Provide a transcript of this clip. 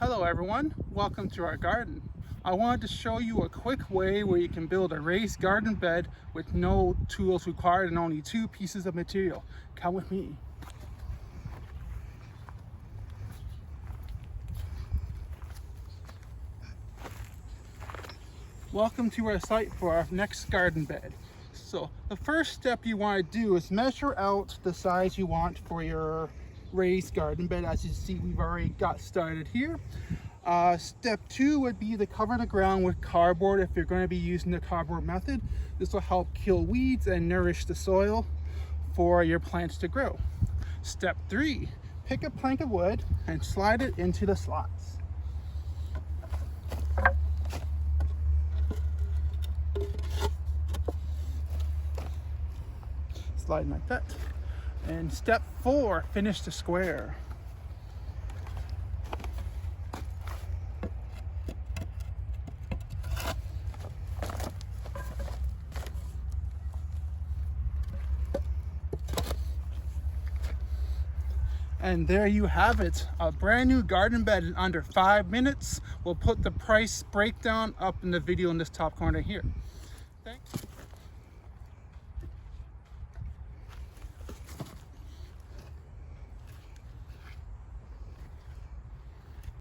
Hello everyone, welcome to our garden. I wanted to show you a quick way where you can build a raised garden bed with no tools required and only 2 pieces of material. Come with me. Welcome to our site for our next garden bed. So the first step you want to do is measure out the size you want for your raised garden bed. As you see, we've already got started here. Step 2 would be to cover the ground with cardboard if you're going to be using the cardboard method. This will help kill weeds and nourish the soil for your plants to grow. Step 3, pick a plank of wood and slide it into the slots. Slide like that. And step 4, finish the square. And there you have it, a brand new garden bed in under 5 minutes. We'll put the price breakdown up in the video in this top corner here. Thanks.